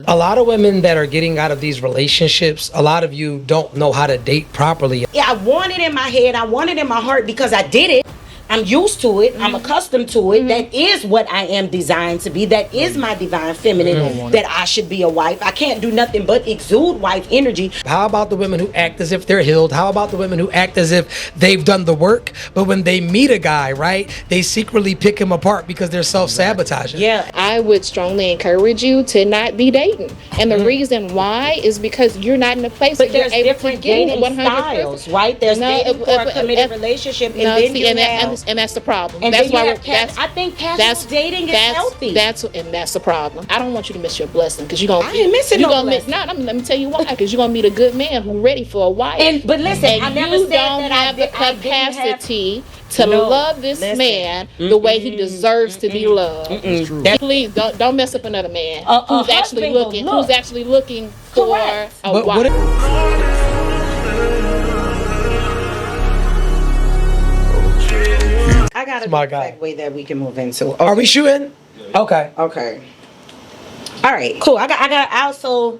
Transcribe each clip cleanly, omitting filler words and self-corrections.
A lot of women that are getting out of these relationships, a lot of you don't know how to date properly. Yeah, I want it in my head. I want it in my heart because I did it. I'm used to it. I'm accustomed to it. That is what I am designed to be. That is my divine feminine, that I should be a wife. I can't do nothing but exude wife energy. How about the women who act as if they're healed? How about the women who act as if they've done the work, but when they meet a guy, right, they secretly pick him apart because they're self-sabotaging? Yeah. I would strongly encourage you to not be dating. And the reason why is because you're not in a place But where there's you're able to different get dating 100%. styles, right? There's dating for a committed relationship, and then you have... And that's the problem. And that's then why you we're, have I think casual dating is healthy. That's the problem. I don't want you to miss your blessing because you're gonna. I ain't missing no blessing. Let me tell you why. Because you're gonna meet a good man who's ready for a wife. But listen, and I never you said don't that have the capacity to love this man the way he deserves to be loved. Please don't mess up another man who's actually looking for a wife. I got a segue that we can move into. Okay. Are we shooting? Okay. Okay. All right. Cool. I also.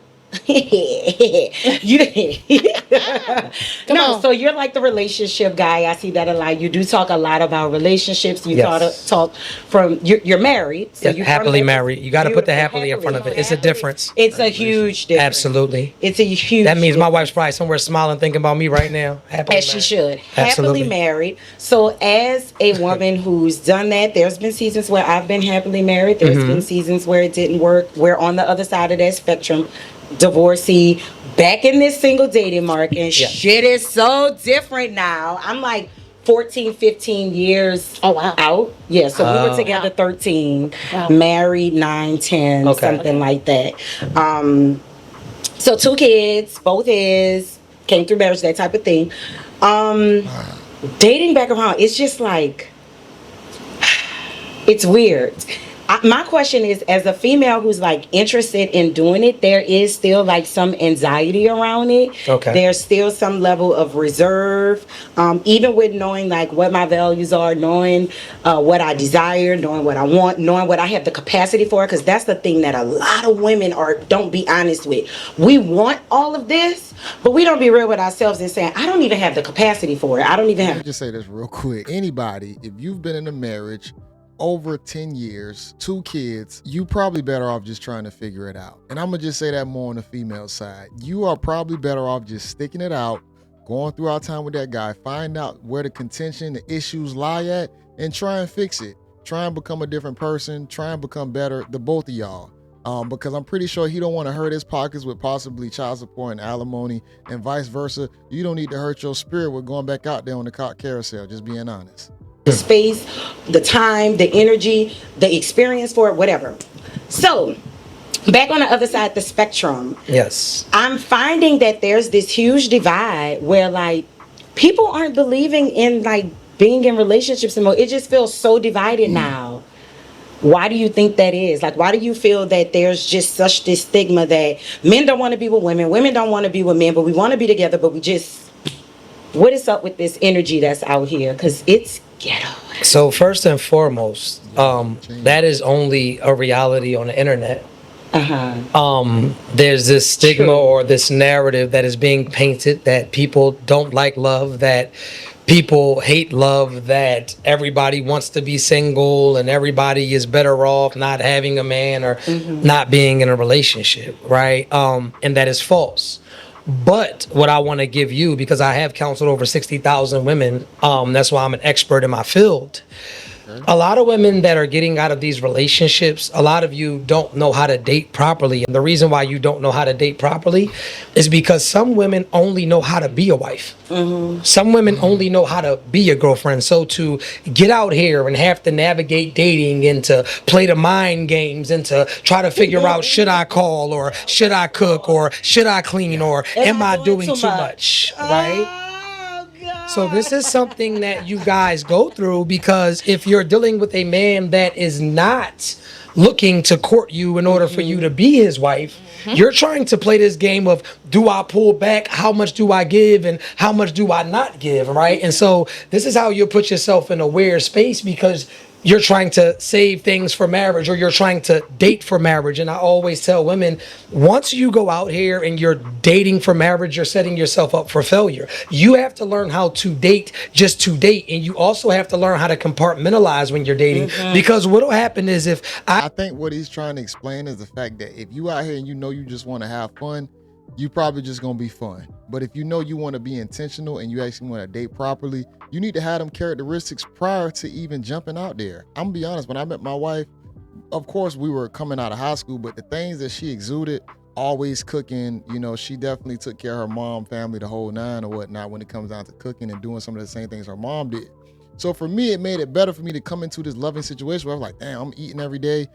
So you're like the relationship guy. I see that a lot. You do talk a lot about relationships. You talk from you're married. So you're happily married. You got to put the happily in front of it. It's a difference. It's a huge difference. Absolutely. It's a huge. That means my wife's probably somewhere smiling, thinking about me right now. Happily as married. she should. Absolutely. Happily married. So as a woman who's done that, there's been seasons where I've been happily married. There's been seasons where it didn't work. We're on the other side of that spectrum. Divorcee, back in this single dating market, and shit is so different now. I'm like 14, 15 years out. Yeah, so we were together 13, married 9, 10, something like that. So 2 kids, both came through marriage, that type of thing. Dating back around, it's just like, it's weird. My question is, as a female who's like interested in doing it, there is still like some anxiety around it. Okay. There's still some level of reserve, even with knowing like what my values are, knowing what I desire, knowing what I want, knowing what I have the capacity for. Because that's the thing that a lot of women don't be honest with. We want all of this, but we don't be real with ourselves and saying, I don't even have the capacity for it. I don't even have. Let me just say this real quick. Anybody, if you've been in a marriage over 10 years, 2 kids, you probably better off just trying to figure it out. And I'm gonna just say that more on the female side. You are probably better off just sticking it out, going through our time with that guy, find out where the contention, the issues lie at, and try and fix it. Try and become a different person, try and become better, the both of y'all. Because I'm pretty sure he don't want to hurt his pockets with possibly child support and alimony and vice versa. You don't need to hurt your spirit with going back out there on the cock carousel, just being honest. The space, the time, the energy, the experience for it, whatever. So, back on the other side of the spectrum, I'm finding that there's this huge divide where like people aren't believing in like being in relationships anymore. It just feels so divided now. Why do you think that is? Like, why do you feel that there's just such this stigma that men don't want to be with women, women don't want to be with men, but we want to be together, but we just... What is up with this energy that's out here? Because it's ghetto. So first and foremost, that is only a reality on the internet. There's this stigma or this narrative that is being painted that people don't like love, that people hate love, that everybody wants to be single and everybody is better off not having a man or not being in a relationship, right? And that is false. But what I want to give you, because I have counseled over 60,000 women, that's why I'm an expert in my field. A lot of women that are getting out of these relationships, a lot of you don't know how to date properly. And the reason why you don't know how to date properly is because some women only know how to be a wife. Some women only know how to be a girlfriend. So to get out here and have to navigate dating and to play the mind games and to try to figure out, should I call or should I cook or should I clean or am I doing too much, right? So this is something that you guys go through, because if you're dealing with a man that is not looking to court you in order for you to be his wife, you're trying to play this game of, do I pull back? How much do I give? And how much do I not give, right? And so this is how you put yourself in a weird space, because you're trying to save things for marriage, or you're trying to date for marriage. And I always tell women, once you go out here and you're dating for marriage, you're setting yourself up for failure. You have to learn how to date just to date. And you also have to learn how to compartmentalize when you're dating. Because what'll happen is I think what he's trying to explain is the fact that if you out here and you know you just want to have fun, you probably just gonna be fun. But if you know you want to be intentional and you actually want to date properly, you need to have them characteristics prior to even jumping out there. I'm gonna be honest, when I met my wife, of course we were coming out of high school, but the things that she exuded, always cooking, you know, she definitely took care of her mom, family, the whole nine or whatnot when it comes down to cooking and doing some of the same things her mom did. So for me, it made it better for me to come into this loving situation where I was like, damn, I'm eating every day.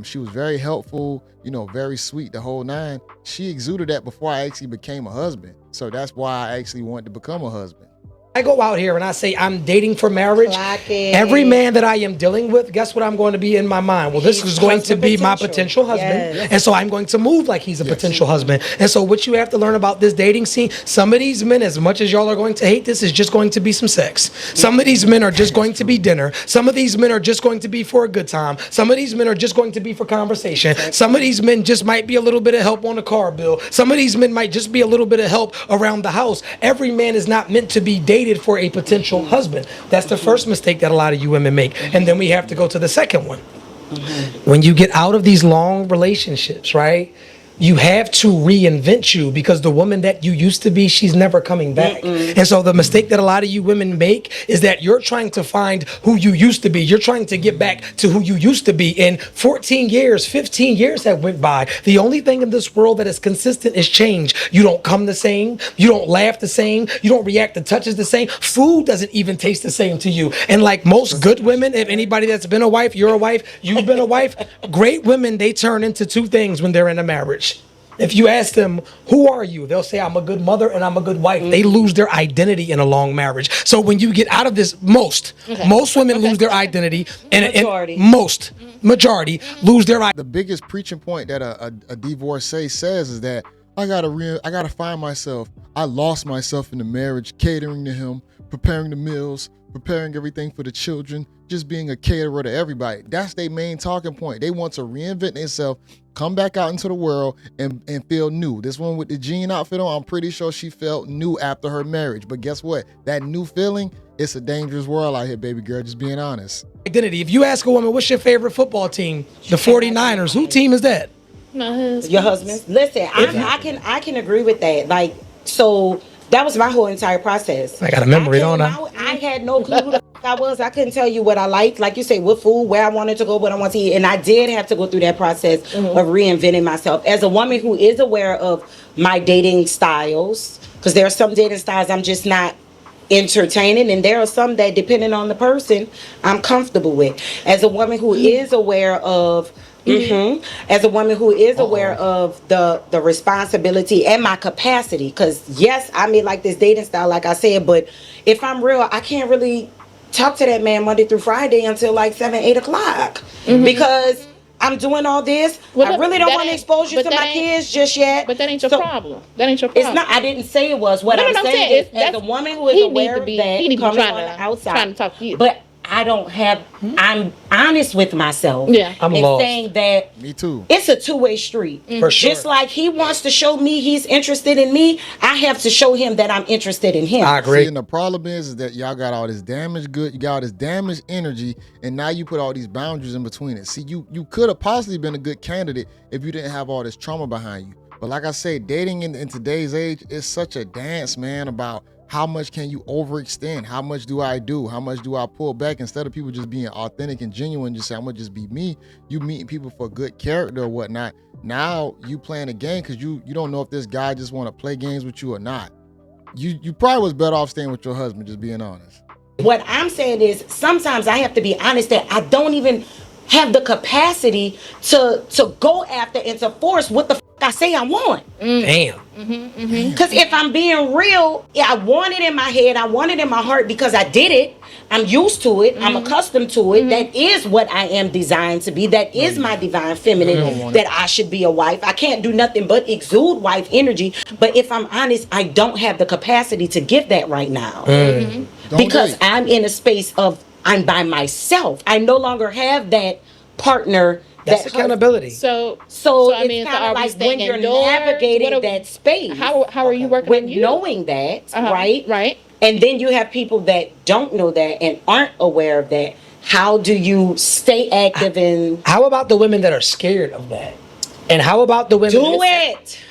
She was very helpful, you know, very sweet, the whole nine. She exuded that before I actually became a husband. So that's why I actually wanted to become a husband. I go out here and I say I'm dating for marriage. Every man that I am dealing with, guess what I'm going to be in my mind? Well, this is going to be my potential husband. Yes. And so I'm going to move like he's a potential husband. And so what you have to learn about this dating scene, some of these men, as much as y'all are going to hate this, is just going to be some sex. Some of these men are just going to be dinner. Some of these men are just going to be for a good time. Some of these men are just going to be for conversation. Some of these men just might be a little bit of help on the car bill. Some of these men might just be a little bit of help around the house. Every man is not meant to be dated for a potential husband. That's the first mistake that a lot of you women make. And then we have to go to the second one. When you get out of these long relationships, right? You have to reinvent you, because the woman that you used to be, she's never coming back. And so the mistake that a lot of you women make is that you're trying to find who you used to be. You're trying to get back to who you used to be. And 14 years, 15 years have went by. The only thing in this world that is consistent is change. You don't come the same. You don't laugh the same. You don't react to touches the same. Food doesn't even taste the same to you. And like most good women, if anybody that's been a wife, you're a wife, you've been a wife, great women, they turn into two things when they're in a marriage. If you ask them, who are you? They'll say, I'm a good mother and I'm a good wife. They lose their identity in a long marriage. So when you get out of this, most women lose their identity, and majority lose their identity. The biggest preaching point that a divorcee says is that I gotta find myself. I lost myself in the marriage, catering to him, preparing the meals, preparing everything for the children, just being a caterer to everybody. That's their main talking point. They want to reinvent themselves, come back out into the world and feel new. This one with the jean outfit on, I'm pretty sure she felt new after her marriage. But guess what? That new feeling, it's a dangerous world out here, baby girl, just being honest. Identity. If you ask a woman, what's your favorite football team? The 49ers. Who team is that? My husband. Your husband? Listen, I can agree with that. Like, so that was my whole entire process. I got a memory, don't I? I had no clue who the fuck I was. I couldn't tell you what I liked. Like you say, what food, where I wanted to go, what I wanted to eat. And I did have to go through that process of reinventing myself. As a woman who is aware of my dating styles, because there are some dating styles I'm just not entertaining, and there are some that, depending on the person, I'm comfortable with. As a woman who is aware of as a woman who is aware of the responsibility and my capacity, because yes, I may like this dating style, like I said, but if I'm real, I can't really talk to that man Monday through Friday until like 7-8 o'clock because I'm doing all this. I really don't want to expose you to my kids just yet. But that ain't your problem. That ain't your problem. It's not. I didn't say it was. What I'm saying is, as a woman who is aware of that, coming on the outside, trying to talk to you. But I don't have. I'm honest with myself. Yeah, I'm lost. Saying that. Me too. It's a two-way street. For sure. Just like he wants to show me he's interested in me, I have to show him that I'm interested in him. I agree. See, and the problem is that y'all got all this damaged good, you got all this damaged energy, and now you put all these boundaries in between it. See, you could have possibly been a good candidate if you didn't have all this trauma behind you. But like I say, dating in today's age is such a dance, man, about how much can you overextend? How much do I do? How much do I pull back? Instead of people just being authentic and genuine, just say, I'm gonna just be me. You meeting people for good character or whatnot. Now you playing a game because you don't know if this guy just want to play games with you or not. You probably was better off staying with your husband, just being honest. What I'm saying is sometimes I have to be honest that I don't even have the capacity to go after and to force what the f I say I want. Damn. Because if I'm being real, I want it in my head, I want it in my heart because I did it. I'm used to it. I'm accustomed to it. That is what I am designed to be. That is my divine feminine, that I should be a wife. I can't do nothing but exude wife energy. But if I'm honest, I don't have the capacity to give that right now. Because I'm in a space of I'm by myself. I no longer have that partner. That's accountability. So I mean, it's kind of like when you're indoors, navigating that space. How are you working with on you? knowing that, right? Right. And then you have people that don't know that and aren't aware of that. How do you stay active in? How about the women that are scared of that? And how about the women?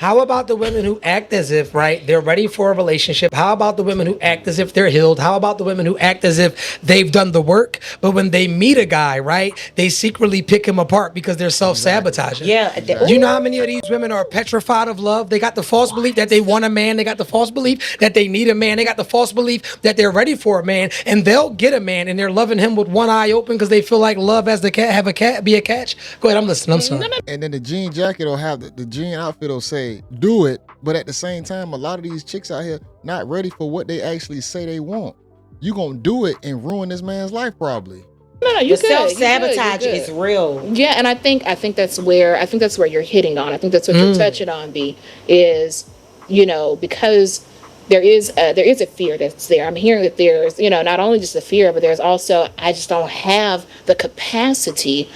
How about the women who act as if, right, they're ready for a relationship? How about the women who act as if they're healed? How about the women who act as if they've done the work, but when they meet a guy, right, they secretly pick him apart because they're self-sabotaging? Yeah. You know how many of these women are petrified of love? They got the false belief that they want a man. They got the false belief that they need a man. They got the false belief that they're ready for a man, and they'll get a man, and they're loving him with one eye open because they feel like love has to be a catch. Go ahead, I'm listening. I'm sorry. And then the jean jacket will have the jean outfit will say do it, but at the same time a lot of these chicks out here not ready for what they actually say they want. You gonna do it and ruin this man's life probably. No, you the self-sabotage is real. Yeah, and I think that's where you're hitting on. I think that's what you're touching on, B, is, because there is a fear that's there. I'm hearing that there's, not only just a fear, but there's also, I just don't have the capacity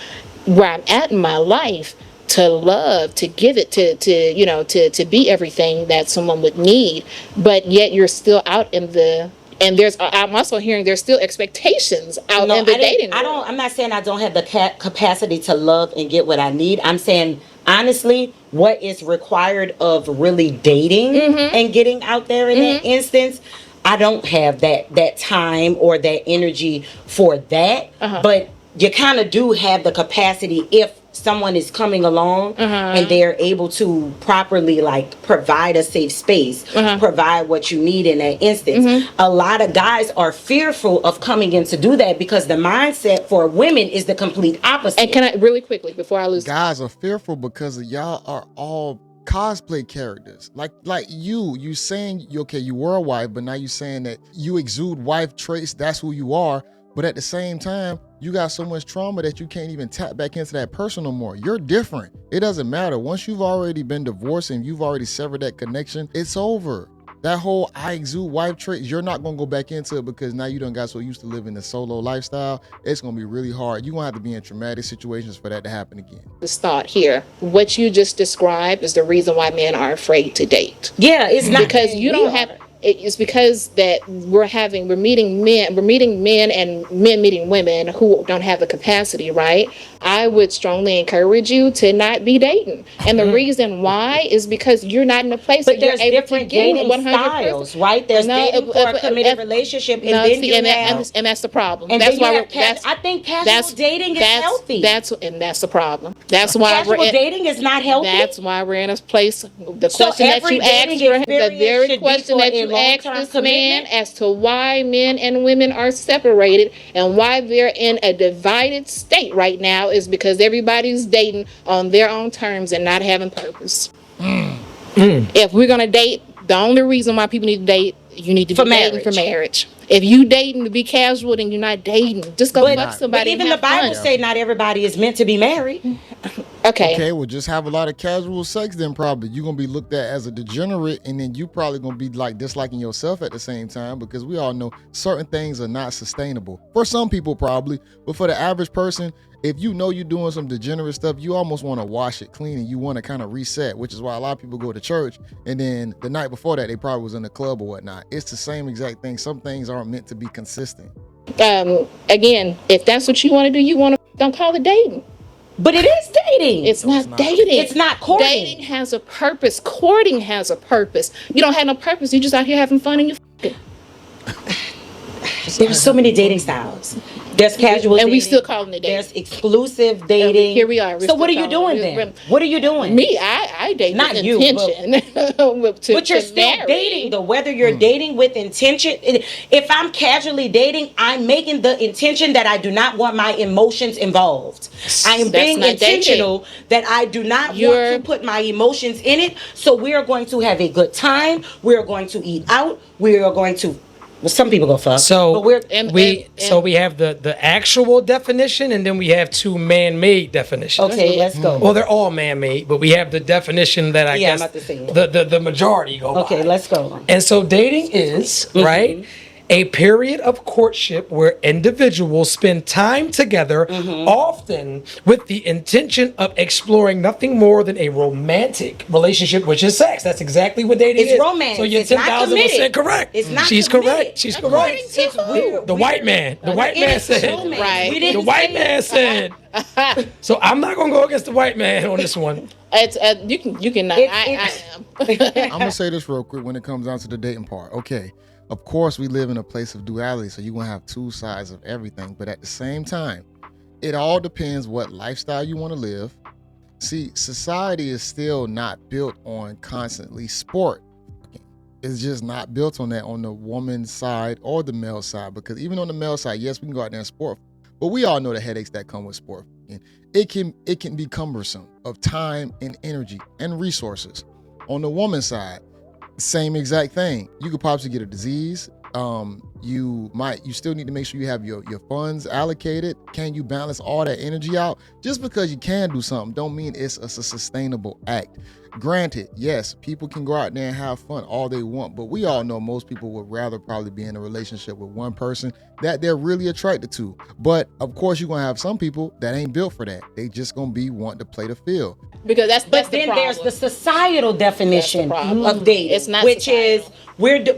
where I'm at in my life to love, to give it, to be everything that someone would need, but yet you're still out in the, and I'm also hearing there's still expectations out in the dating world. I'm not saying I don't have the capacity to love and get what I need. I'm saying, honestly, what is required of really dating and getting out there in that instance, I don't have that time or that energy for that. But you kind of do have the capacity if someone is coming along and they're able to properly provide a safe space, provide what you need in that instance. A lot of guys are fearful of coming in to do that because the mindset for women is the complete opposite. And can I really quickly before I lose? Guys are fearful because y'all are all cosplay characters. Like you saying you were a wife, but now you saying that you exude wife traits. That's who you are. But at the same time, you got so much trauma that you can't even tap back into that person no more. You're different. It doesn't matter. Once you've already been divorced and you've already severed that connection, it's over. That whole I exude wife trait, you're not going to go back into it because now you done got so used to living the solo lifestyle. It's going to be really hard. You're going to have to be in traumatic situations for that to happen again. This thought here, what you just described is the reason why men are afraid to date. Yeah, it's not because you don't have... It's because that we're meeting men and men meeting women who don't have the capacity, right? I would strongly encourage you to not be dating. And the reason why is because you're not in a place but where you're able to get 100%. Styles, right? There's dating for a committed relationship, and and that's the problem. And that's why I think casual dating is healthy. That's the problem. That's why casual dating is not healthy. That's why we're in a place. The question that you asked, the very question that you asked this man as to why men and women are separated and why they're in a divided state right now is because everybody's dating on their own terms and not having purpose. If we're gonna date, the only reason why people need to date, you need to be dating for marriage. If you dating to be casual, then you're not dating. Just go fuck somebody. But even the Bible say not everybody is meant to be married. Okay, well, just have a lot of casual sex then probably. You're going to be looked at as a degenerate, and then you probably going to be disliking yourself at the same time because we all know certain things are not sustainable. For some people probably, but for the average person, if you know you're doing some degenerate stuff, you almost want to wash it clean and you want to kind of reset, which is why a lot of people go to church and then the night before that they probably was in the club or whatnot. It's the same exact thing. Some things aren't meant to be consistent. Again, if that's what you want to do, don't call it dating. But it is dating. It's not dating. It's not courting. Dating has a purpose. Courting has a purpose. You don't have no purpose. You're just out here having fun and you fucking. There's so many dating styles. There's casual dating. And we still calling it dating. There's exclusive dating. Here we are. So what are you doing then? What are you doing? Me, I date not with you, intention. But you're still dating though. Whether you're dating with intention. If I'm casually dating, I'm making the intention that I do not want my emotions involved. I am being intentional that I do not want to put my emotions in it. So we are going to have a good time. We are going to eat out. We are going to... Well, some people go fuck. So we have the actual definition, and then we have two man-made definitions. Okay, let's go. Well, they're all man-made, but we have the definition that I guess the majority go by. Okay, let's go. And so dating is right a period of courtship where individuals spend time together, often with the intention of exploring nothing more than a romantic relationship, which is sex. That's exactly what dating is. It's romance. So you're It's not 10,000% committed. correct. It's not She's committed. correct. She's correct. It's weird. The white man. The white man said. Right. We The didn't white say man said. So I'm not gonna go against the white man on this one. It's you can not. I am. I'm gonna say this real quick when it comes down to the dating part. Okay, of course we live in a place of duality, so you're gonna have two sides of everything. But at the same time, it all depends what lifestyle you want to live. See, society is still not built on constantly sport. It's just not built on that on the woman's side or the male side. Because even on the male side, yes, we can go out there and sport, but we all know the headaches that come with sport. It can be cumbersome of time and energy and resources. On the woman's side, same exact thing. You could possibly get a disease. You still need to make sure you have your funds allocated. Can you balance all that energy out? Just because you can do something don't mean it's a sustainable act. Granted, yes, people can go out there and have fun all they want, but we all know most people would rather probably be in a relationship with one person that they're really attracted to. But of course, you're gonna have some people that ain't built for that. They just gonna be wanting to play the field. Because that's But the then problem. there's the societal definition problem. of dating, It's not which societal. is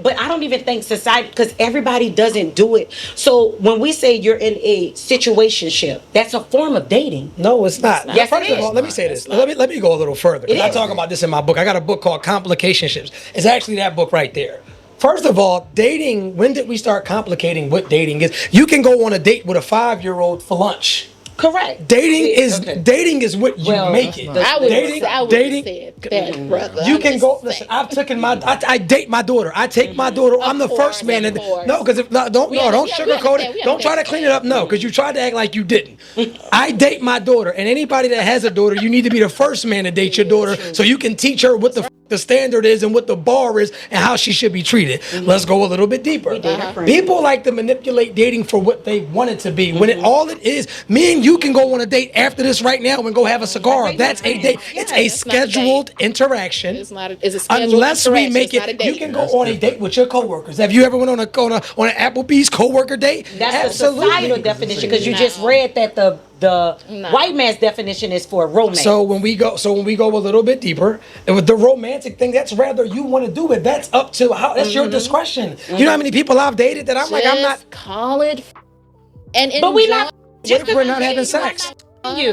but I don't even think society, because everybody doesn't do it. So when we say you're in a situationship, that's a form of dating. No, it's not. Yes, First it of all, is. let me say this. Let me go a little further. Because I is. talk about this in my book. I got a book called Complicationships. It's actually that book right there. First of all, dating, when did we start complicating what dating is? You can go on a date with a 5-year-old for lunch. Correct. Dating Okay. is what you make it. I would dating, have said that, brother. You I'm can just go. saying. Listen, I've taken I date my daughter. I take my daughter. I'm the Of first course, man. of And course. no, because don't We sugarcoat understand, we it. Don't try to understand. clean it up. No, because you tried to act like you didn't. I date my daughter, and anybody that has a daughter, you need to be the first man to date your daughter, so you can teach her what the standard is and what the bar is and how she should be treated. Let's go a little bit deeper. People like to manipulate dating for what they want it to be. When all it is, me and you can go on a date after this right now and go have a cigar. That's a date. It's a that's not a date. scheduled interaction. It's not. It's a scheduled Unless we interaction. make It's not a it, date. you can go on a date with your coworkers. Have you ever went on an Applebee's coworker date? That's the societal definition, because you just read that the white man's definition is for romance. So when we go a little bit deeper, and with the romantic thing, that's rather you want to do it. That's up to that's your discretion. You know how many people I've dated that I'm like, I'm not. Just call it. And But we not. What if we're not having sex?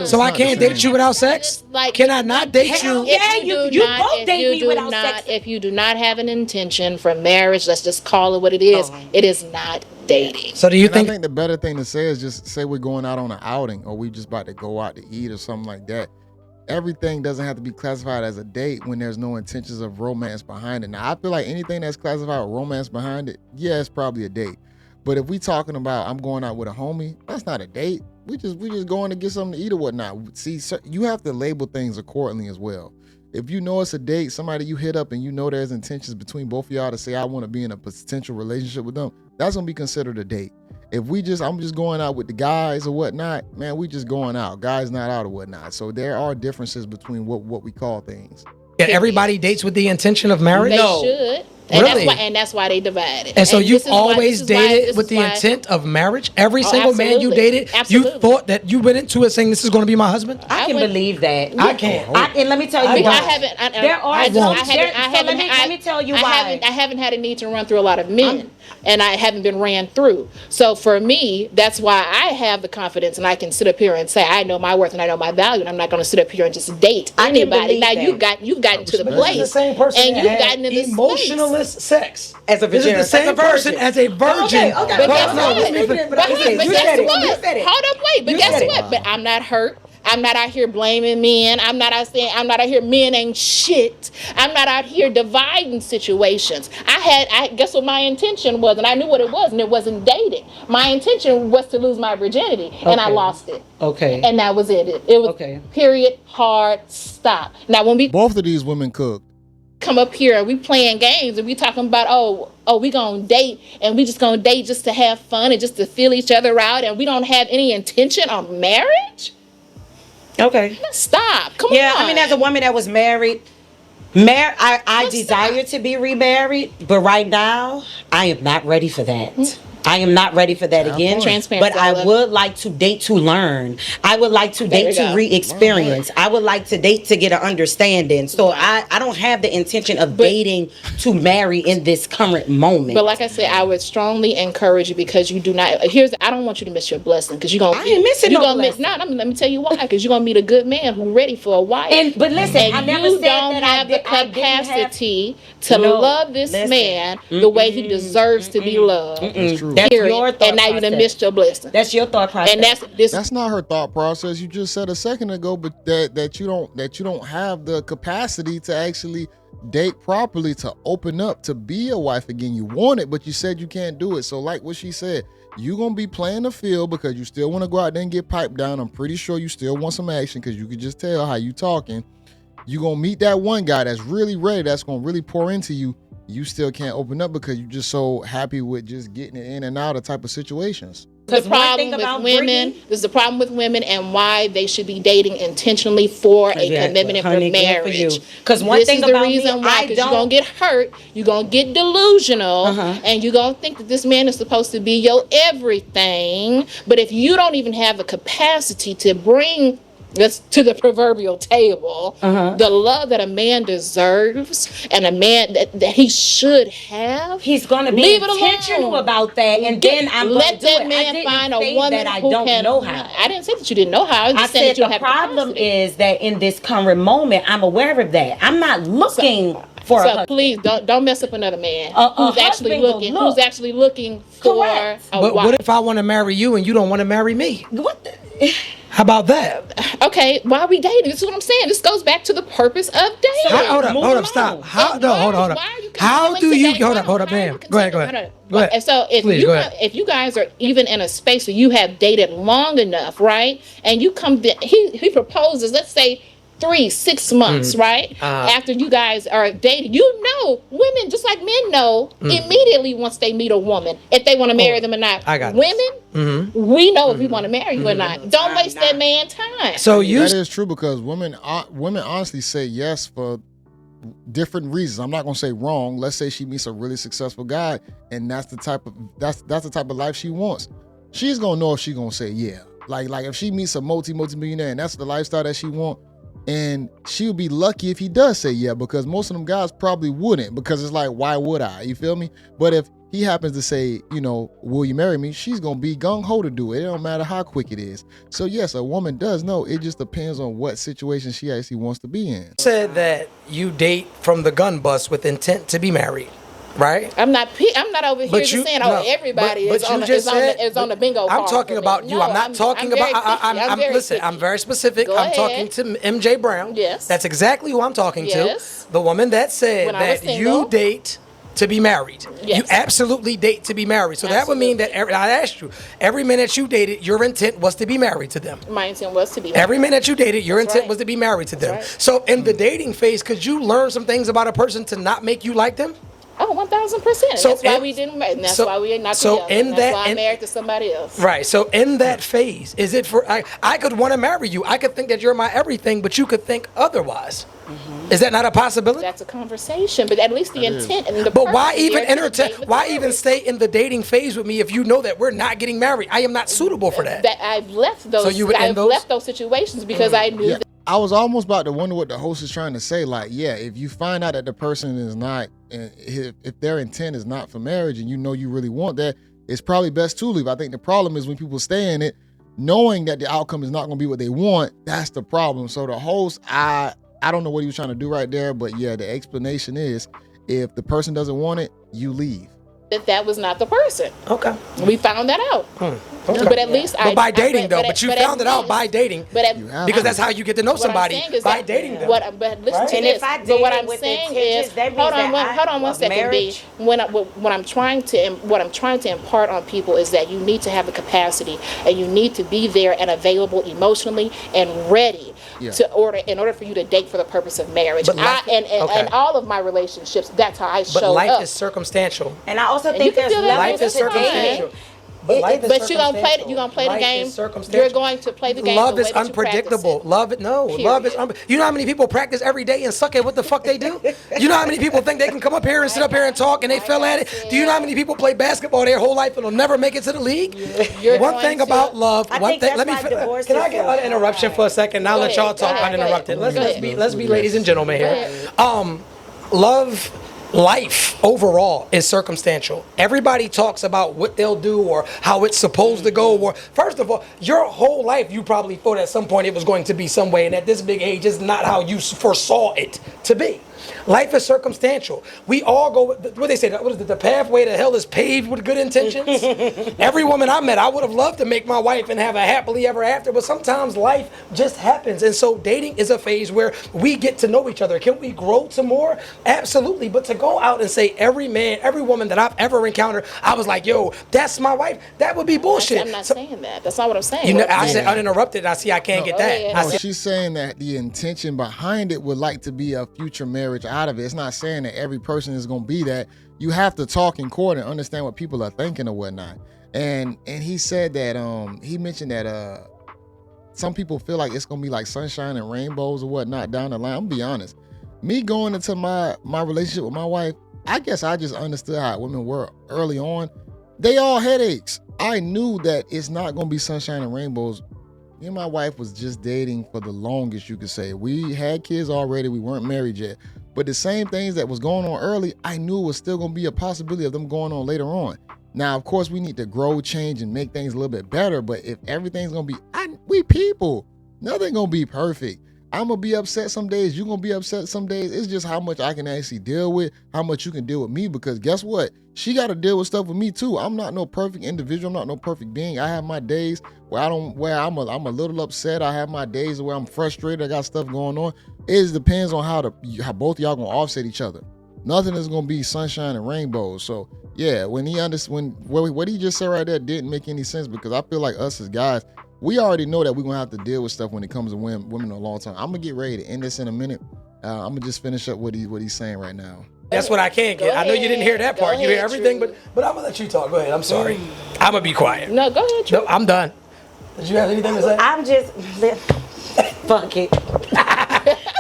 So I can't date you without sex? Can I not date you? Yeah, you both date me without sex. If you do not have an intention for marriage, let's just call it what it is. It is not dating. So do you I think the better thing to say is just say we're going out on an outing, or we just about to go out to eat or something like that. Everything doesn't have to be classified as a date when there's no intentions of romance behind it. Now, I feel like anything that's classified with romance behind it, yeah, it's probably a date. But if we talking about I'm going out with a homie, that's not a date. We just going to get something to eat or whatnot. See, you have to label things accordingly as well. If you know it's a date, somebody you hit up and you know there's intentions between both of y'all to say I want to be in a potential relationship with them, that's gonna be considered a date. If I'm just going out with the guys or whatnot, man, we just going out. Guys not out or whatnot. So there are differences between what we call things. Yeah, everybody dates with the intention of marriage? They should. And Really? that's why they divided. And so this you've is why- always this is why- dated this with is the why- intent of marriage? Every single man you absolutely. dated, you Absolutely. thought that you went into it saying this is going to be my husband? I can believe that. I can't. And let me tell you I why. haven't. Let me tell you why. I haven't had a need to run through a lot of men, and I haven't been ran through. So for me, that's why I have the confidence, and I can sit up here and say I know my worth and I know my value, and I'm not going to sit up here and just date I can anybody. believe Now that. you've gotten to the But place, this is the same person and that you've had gotten in this emotionless sex. As a This is virgin. the same As a virgin. person as a virgin. Okay. But Well, guess no, what? let me finish, But let me finish. but You guess said it. what? You said it. Hold up, wait. But You guess said it. what? But I'm not hurt. I'm not out here blaming men. I'm not out here men ain't shit. I'm not out here dividing situations. I guess what my intention was, and I knew what it was, and it wasn't dating. My intention was to lose my virginity, and I Okay. lost it. Okay. And that was it. It was Okay. period, hard, stop. Now when we Both of these women cooked. come up here and we playing games and we talking about we gonna date and we just gonna date just to have fun and just to feel each other out and we don't have any intention on marriage. Okay. Stop. Come on. Yeah, I mean, as a woman that was married, I desire to be remarried, but right now I am not ready for that. I am not ready for that again. But I would like to date to learn. I would like to date to re-experience. I would like to date to get an understanding. So I don't have the intention of dating to marry in this current moment. But like I said, I would strongly encourage you, because you do not. I don't want you to miss your blessing, because you're gonna. I ain't missing no blessing. Let me tell you why. Because you're gonna meet a good man who's ready for a wife. But listen, and I never you said don't that have the capacity to love this man the way he deserves to be loved. That's true. That's your thought and now you done process. missed your blessing. That's your thought process. And that's not her thought process. You just said a second ago, but that you don't have the capacity to actually date properly, to open up, to be a wife again. You want it, but you said you can't do it. So like what she said, you're gonna be playing the field because you still want to go out there and get piped down. I'm pretty sure you still want some action, because you could just tell how you talking. You're gonna meet that one guy that's really ready, that's gonna really pour into you. You still can't open up because you're just so happy with just getting it in and out of type of situations. The problem with women, this is the problem with women, and why they should be dating intentionally for a commitment and for marriage. Because one thing about me, you're gonna get hurt, you're gonna get delusional, and you're gonna think that this man is supposed to be your everything. But if you don't even have the capacity to bring this to the proverbial table, the love that a man deserves and a man that he should have, he's going to be intentional about that, and then I'm going to do it. Man find a woman that I don't know how. I didn't say that you didn't know how. I said the problem is that in this current moment, I'm aware of that. I'm not looking for. So please don't mess up another man who's actually looking for a wife. But what if I want to marry you and you don't want to marry me? What? How about that? Okay, why are we dating? This is what I'm saying. This goes back to the purpose of dating. Hold up, stop. Hold up. How do you hold up, ma'am? Go ahead. And so if you guys are even in a space where you have dated long enough, right? And you come, he proposes, let's say 3-6 months, right? After you guys are dating, women just like men know immediately once they meet a woman if they want to marry them or not. Women, we know if we want to marry you or not. Don't waste that man's time. So that is true, because women honestly say yes for different reasons. I'm not gonna say wrong. Let's say she meets a really successful guy, and that's the type of life she wants. She's gonna know if she's gonna say yeah. Like if she meets a multi-millionaire and that's the lifestyle that she wants. And she'll be lucky if he does say yeah, because most of them guys probably wouldn't, because it's like, why would I? You feel me? But if he happens to say, will you marry me? She's going to be gung-ho to do it. It don't matter how quick it is. So yes, a woman does know. It just depends on what situation she actually wants to be in. You said that you date from the gun bust with intent to be married, right? I'm not over here just saying, everybody is on the bingo card. I'm talking about you. I'm not talking about. Listen, I'm very specific. I'm talking to MJ Brown. Yes. That's exactly who I'm talking to. The woman that said that you date to be married. Yes. You absolutely date to be married. So that would mean that I asked you, every man that you dated, your intent was to be married to them. My intent was to be married. Every man that you dated, your intent was to be married to them. Right. So in the dating phase, could you learn some things about a person to not make you like them? Oh, 1,000%. So that's why we didn't marry. That's why we are not together. That's why I'm married to somebody else. Right. So in that phase, is it for I could want to marry you. I could think that you're my everything, but you could think otherwise. Is that not a possibility? That's a conversation, but at least the intent and the. But why even entertain? Why even stay in the dating phase with me if you know that we're not getting married? I am not suitable for that. I've left those. So you would end those? Left those situations because I knew. That I was almost about to wonder what the host is trying to say. Like, yeah, if you find out that the person is not, if their intent is not for marriage, and you really want that, it's probably best to leave. I think the problem is when people stay in it, knowing that the outcome is not going to be what they want. That's the problem. So the host, I don't know what he was trying to do right there, but yeah, the explanation is if the person doesn't want it, you leave. That was not the person. Okay. We found that out. Okay. But at least by dating though. But you found it out by dating. Because that's how you get to know somebody, by dating them. But listen to this. But what I'm saying is, hold on one second, B. What I'm trying to impart on people is that you need to have the capacity, and you need to be there and available emotionally and ready in order for you to date for the purpose of marriage. And all of my relationships, that's how I show up. But life is circumstantial. And I also think there's levels life is circumstantial. But you're gonna play. You're gonna play the game. You're going to play the game. Love is unpredictable. Love is. You know how many people practice every day and suck at what the fuck they do? You know how many people think they can come up here and sit up here and talk and they fail at it? Do you know how many people play basketball their whole life and will never make it to the league? One thing about love. One thing. Let me. Can I get an interruption for a second? Now let y'all talk uninterrupted. Let's be ladies and gentlemen here. Love. Life overall is circumstantial. Everybody talks about what they'll do or how it's supposed to go. Or first of all, your whole life you probably thought at some point it was going to be some way, and at this big age, it's not how you foresaw it to be. Life is circumstantial. We all go, what they say, what is it, the pathway to hell is paved with good intentions? Every woman I met, I would have loved to make my wife and have a happily ever after, but sometimes life just happens. And so dating is a phase where we get to know each other. Can we grow to more? Absolutely. But to go out and say every man, every woman that I've ever encountered, I was like, yo, that's my wife, that would be bullshit. I'm not saying that. That's not what I'm saying. You know, I said uninterrupted. I see I can't get that. She's saying that the intention behind it would like to be a future marriage out of it. It's not saying that every person is going to be that. You have to talk in court and understand what people are thinking or whatnot. And he said that he mentioned that some people feel like it's going to be like sunshine and rainbows or whatnot down the line. I'm gonna be honest. Me going into my relationship with my wife, I guess I just understood how women were early on. They all headaches. I knew that it's not going to be sunshine and rainbows. Me and my wife was just dating for the longest, you could say. We had kids already. We weren't married yet. But the same things that was going on early, I knew it was still going to be a possibility of them going on later on. Now, of course, we need to grow, change, and make things a little bit better. But if everything's going to be, we people, nothing going to be perfect. I'm going to be upset some days. You're going to be upset some days. It's just how much I can actually deal with, how much you can deal with me. Because guess what? She got to deal with stuff with me too. I'm not no perfect individual. I'm not no perfect being. I have my days where I'm a little upset. I have my days where I'm frustrated. I got stuff going on. It just depends on how both y'all going to offset each other. Nothing is going to be sunshine and rainbows. So yeah, what he just said right there didn't make any sense, because I feel like us as guys, we already know that we're going to have to deal with stuff when it comes to women in a long time. I'm going to get ready to end this in a minute. I'm going to just finish up what he's saying right now. That's what I can't get. I know you didn't hear that part. You hear everything, but I'm going to let you talk. Go ahead. I'm sorry. I'm going to be quiet. No, go ahead. No, I'm done. Did you have anything to say? I'm just, fuck it.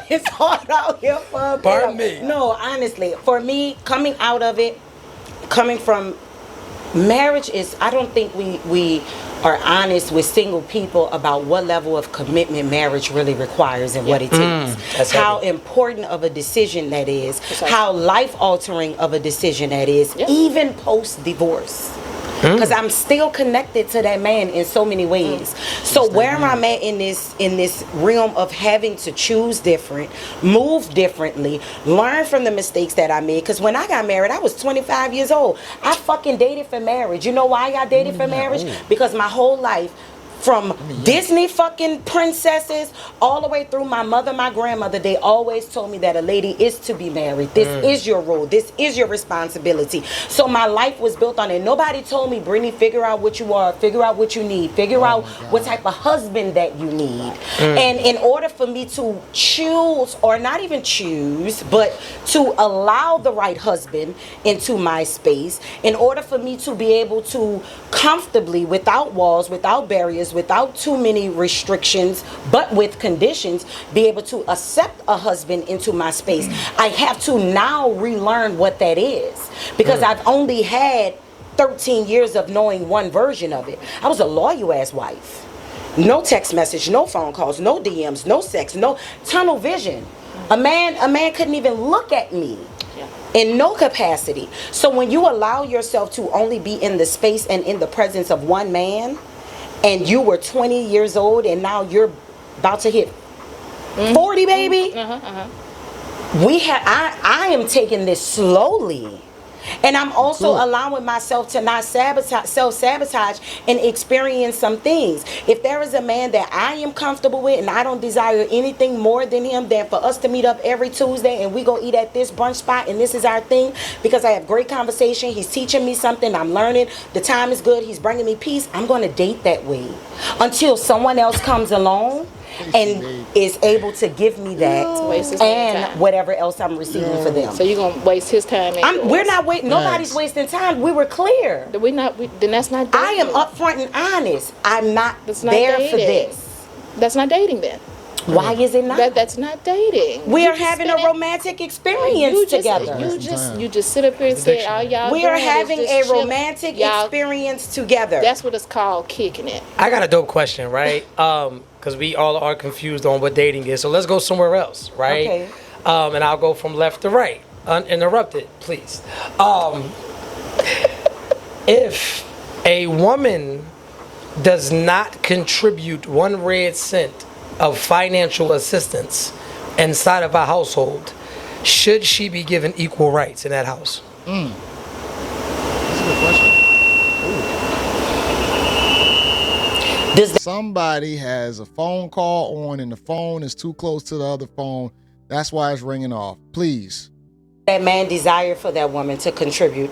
It's hard out here for Pardon me. No, honestly, for me, coming out of it, coming from marriage is, I don't think we are honest with single people about what level of commitment marriage really requires and what it takes. How important of a decision that is, how life altering of a decision that is, even post divorce. Because I'm still connected to that man in so many ways. So where I'm at in this realm of having to choose different, move differently, learn from the mistakes that I made. Because when I got married, I was 25 years old. I fucking dated for marriage. You know why I dated for marriage? Because my whole life, from Disney fucking princesses all the way through my mother, my grandmother, they always told me that a lady is to be married. This is your role. This is your responsibility. So my life was built on it. Nobody told me, Brittany, figure out what you are, figure out what you need, figure out what type of husband that you need. And in order for me to choose, or not even choose, but to allow the right husband into my space, in order for me to be able to comfortably, without walls, without barriers, without too many restrictions, but with conditions, be able to accept a husband into my space, I have to now relearn what that is, because I've only had 13 years of knowing one version of it. I was a loyal ass wife. No text message, no phone calls, no DMs, no sex, no tunnel vision. A man couldn't even look at me in no capacity. So when you allow yourself to only be in the space and in the presence of one man, and you were 20 years old and now you're about to hit 40, baby. I am taking this slowly. And I'm also allowing myself to not self-sabotage and experience some things. If there is a man that I am comfortable with and I don't desire anything more than him, than for us to meet up every Tuesday and we go eat at this brunch spot and this is our thing, because I have great conversation, he's teaching me something, I'm learning, the time is good, he's bringing me peace, I'm going to date that way until someone else comes along. and is able to give me that and whatever else I'm receiving for them. So you're gonna waste his time? We're not waiting. Nobody's wasting time. We were clear. Then that's not dating. I am upfront and honest. I'm not there for this. That's not dating then. Why is it not? That's not dating. We are having a romantic experience together. You just sit up here and say, "Oh, y'all." We are having a romantic experience together. That's what it's called, kicking it. I got a dope question, right? Because we all are confused on what dating is. So let's go somewhere else, right? Okay. And I'll go from left to right, uninterrupted, please. If a woman does not contribute 1 red cent of financial assistance inside of a household, should she be given equal rights in that house? That's a good question. Somebody has a phone call on and the phone is too close to the other phone. That's why it's ringing off. Please. That man desire for that woman to contribute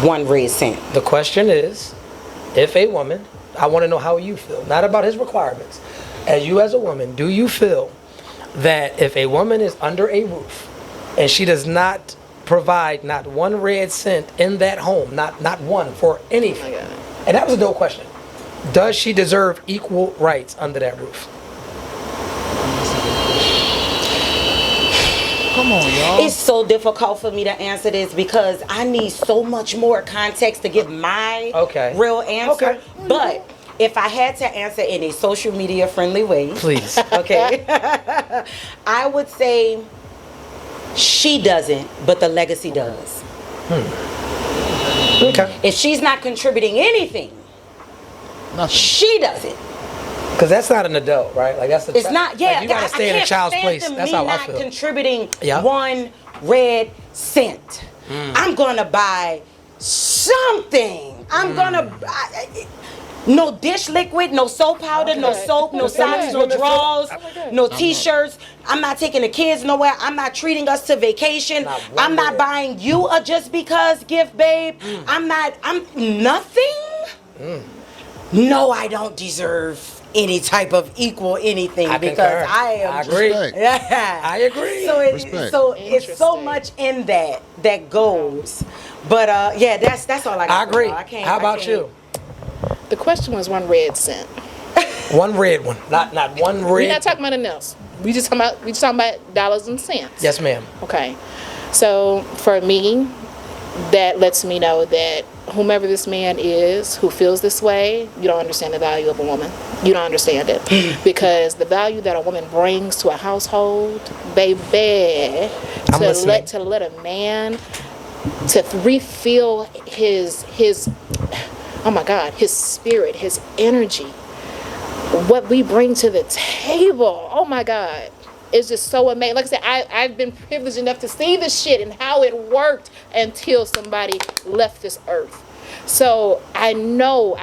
1 red cent. The question is, if a woman, I want to know how you feel, not about his requirements. As you as a woman, do you feel that if a woman is under a roof and she does not provide not 1 red cent in that home, not one for anything, and that was a dope question, does she deserve equal rights under that roof? Come on, y'all. It's so difficult for me to answer this because I need so much more context to give my real answer. Okay. But if I had to answer in a social media friendly way, please. Okay. I would say she doesn't, but the legacy does. Okay. If she's not contributing anything, she doesn't. Because that's not an adult, right? Like that's it's not. Yeah, like you gotta stay in a child's place. That's how I feel. Not contributing 1 red cent. I'm gonna buy something. I'm gonna buy. No dish liquid, no soap powder, no soap, no socks, no drawers, no t-shirts. I'm not taking the kids nowhere. I'm not treating us to vacation. I'm not buying you a just because gift, babe. I'm nothing. No, I don't deserve any type of equal anything because I am. I agree. Yeah. I agree. So it's so much in that goes. But yeah, that's all I got. I agree. How about you? The question was 1 red cent. 1 red one, not 1 red. We're not talking about anything else. We just talking about dollars and cents. Yes, ma'am. Okay. So for me, that lets me know that whomever this man is who feels this way, you don't understand the value of a woman. You don't understand it. Because the value that a woman brings to a household, baby, to let a man to refill his oh my God, his spirit, his energy, what we bring to the table. Oh my God. It's just so amazing. Like I said, I've been privileged enough to see this shit and how it worked until somebody left this earth. So I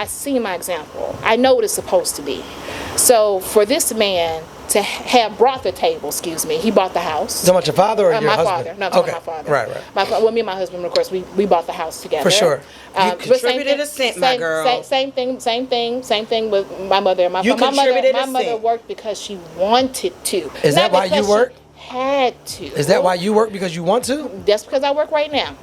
see my example. I know what it's supposed to be. So for this man to have brought the table, he bought the house. So much your father or your my husband? Father. No, okay. My father. Right. Me and my husband, of course, we bought the house together. For sure. You contributed a cent, my girl. Same thing with my mother. My mother worked because she wanted to. Is that why you work? Had to. Is that why you work, because you want to? That's because I work right now.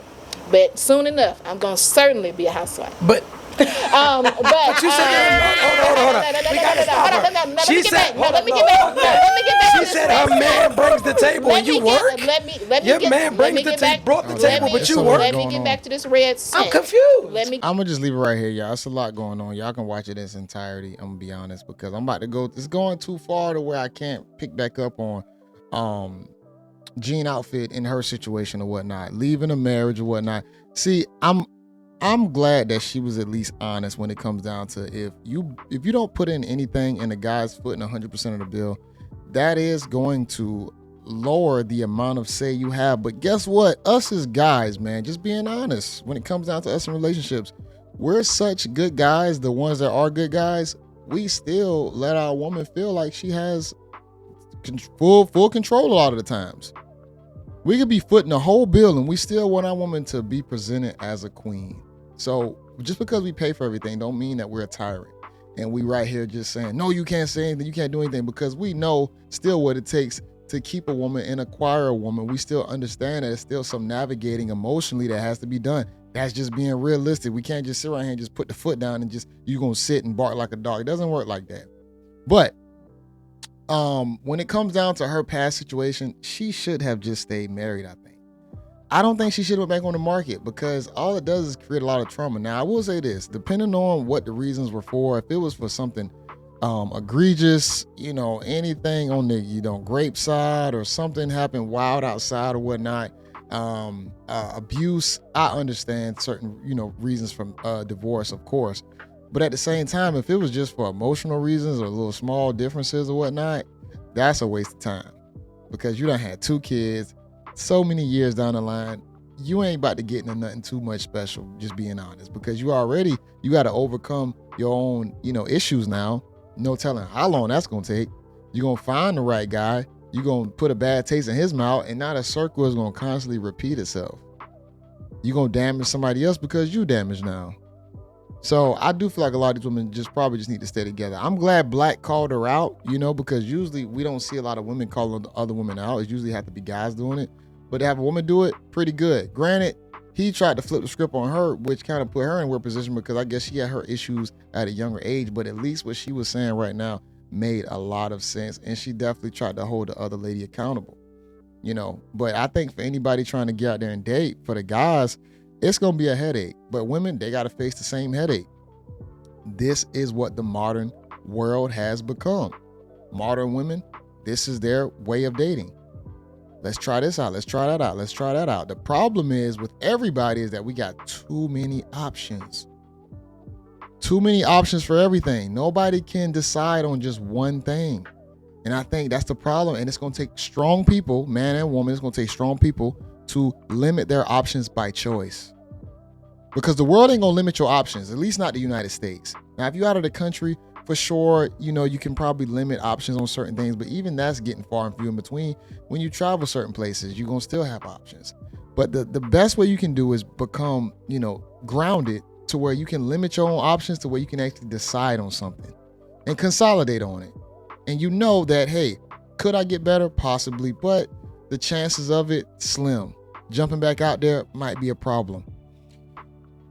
But soon enough, I'm going to certainly be a housewife. But you said, hold on. We gotta stop her. She said, let me get back. She said her man brings the table and you work? Your man brought the table, but you work? Let me get back to this red cent. I'm confused. I'm gonna just leave it right here, y'all. It's a lot going on. Y'all can watch it in its entirety. I'm gonna be honest, because I'm about to go. It's going too far to where I can't pick back up on Jean Outfit in her situation or whatnot, leaving a marriage or whatnot. See, I'm glad that she was at least honest when it comes down to if you don't put in anything and the guy's footing 100% of the bill, that is going to lower the amount of say you have. But guess what? Us as guys, man, just being honest, when it comes down to us in relationships, we're such good guys, the ones that are good guys, we still let our woman feel like she has full control a lot of the times. We could be footing the whole bill and we still want our woman to be presented as a queen. So just because we pay for everything don't mean that we're a tyrant. And we right here just saying, no, you can't say anything, you can't do anything, because we know still what it takes to keep a woman and acquire a woman. We still understand that there's still some navigating emotionally that has to be done. That's just being realistic. We can't just sit right here and just put the foot down and just, you're going to sit and bark like a dog. It doesn't work like that. But when it comes down to her past situation, she should have just stayed married, I think. I don't think she should have went back on the market, because all it does is create a lot of trauma. Now, I will say this, depending on what the reasons were for, if it was for something egregious, anything on the, grape side, or something happened wild outside or whatnot, abuse, I understand certain, reasons from divorce, of course. But at the same time, if it was just for emotional reasons or little small differences or whatnot, that's a waste of time, because you done had 2 kids, so many years down the line, you ain't about to get into nothing too much special, just being honest, because you got to overcome your own, issues now. No telling how long that's going to take. You're going to find the right guy. You're going to put a bad taste in his mouth, and now the circle is going to constantly repeat itself. You're going to damage somebody else because you damaged now. So I do feel like a lot of these women probably need to stay together. I'm glad Black called her out, because usually we don't see a lot of women calling other women out. It usually have to be guys doing it. But to have a woman do it, pretty good. Granted, he tried to flip the script on her, which kind of put her in a weird position, because I guess she had her issues at a younger age. But at least what she was saying right now made a lot of sense. And she definitely tried to hold the other lady accountable, But I think for anybody trying to get out there and date, for the guys, it's going to be a headache. But women, they got to face the same headache. This is what the modern world has become. Modern women, this is their way of dating. Let's try this out. Let's try that out. Let's try that out. The problem is with everybody is that we got too many options. Too many options for everything. Nobody can decide on just one thing. And I think that's the problem. And it's going to take strong people, man and woman, it's going to take strong people to limit their options by choice. Because the world ain't going to limit your options, at least not the United States. Now, if you're out of the country, for sure, you can probably limit options on certain things, but even that's getting far and few in between. When you travel certain places, you're going to still have options. But the best way you can do is become, grounded to where you can limit your own options to where you can actually decide on something and consolidate on it. And you know that, hey, could I get better? Possibly, but the chances of it, slim. Jumping back out there might be a problem.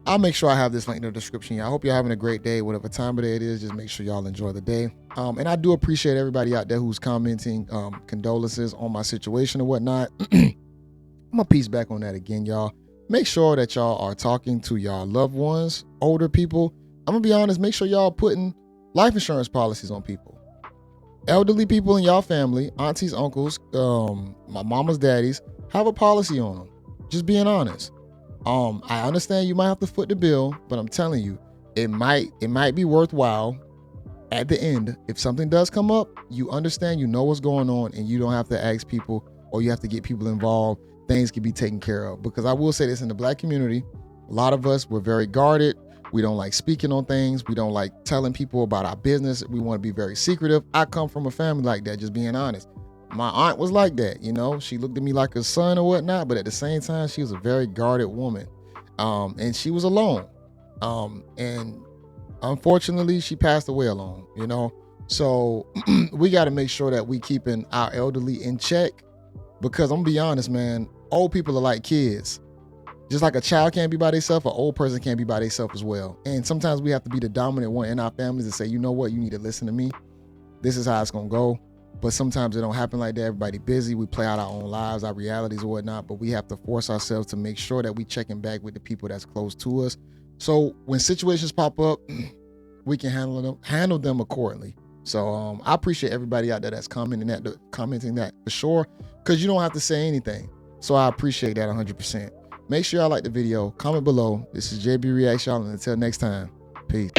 I'll make sure I have this link in the description. I hope you're having a great day, whatever time of day it is. Just make sure y'all enjoy the day. And I do appreciate everybody out there who's commenting condolences on my situation and whatnot. I'm gonna piece back on that again, y'all. Make sure that y'all are talking to y'all loved ones, older people. I'm gonna be honest, make sure y'all putting life insurance policies on people. Elderly people in y'all family, aunties, uncles, my mama's daddies, have a policy on them. Just being honest. I understand you might have to foot the bill, but I'm telling you, it might be worthwhile at the end. If something does come up, you understand, you know what's going on, and you don't have to ask people or you have to get people involved. Things can be taken care of. Because I will say this, in the Black community, a lot of us, we're very guarded. We don't like speaking on things. We don't like telling people about our business. We want to be very secretive. I come from a family like that, just being honest. My aunt was like that, she looked at me like a son or whatnot, but at the same time, she was a very guarded woman. And she was alone. And unfortunately, she passed away alone, So we got to make sure that we keeping our elderly in check, because I'm gonna be honest, man, old people are like kids. Just like a child can't be by themselves, an old person can't be by themselves as well. And sometimes we have to be the dominant one in our families and say, you know what, you need to listen to me. This is how it's gonna go. But sometimes it don't happen like that. Everybody busy. We play out our own lives, our realities or whatnot. But we have to force ourselves to make sure that we checking back with the people that's close to us. So when situations pop up, we can handle them accordingly. So I appreciate everybody out there that's commenting that for sure, because you don't have to say anything. So I appreciate that 100%. Make sure y'all like the video, comment below. This is JayBReacts, y'all, and until next time, peace.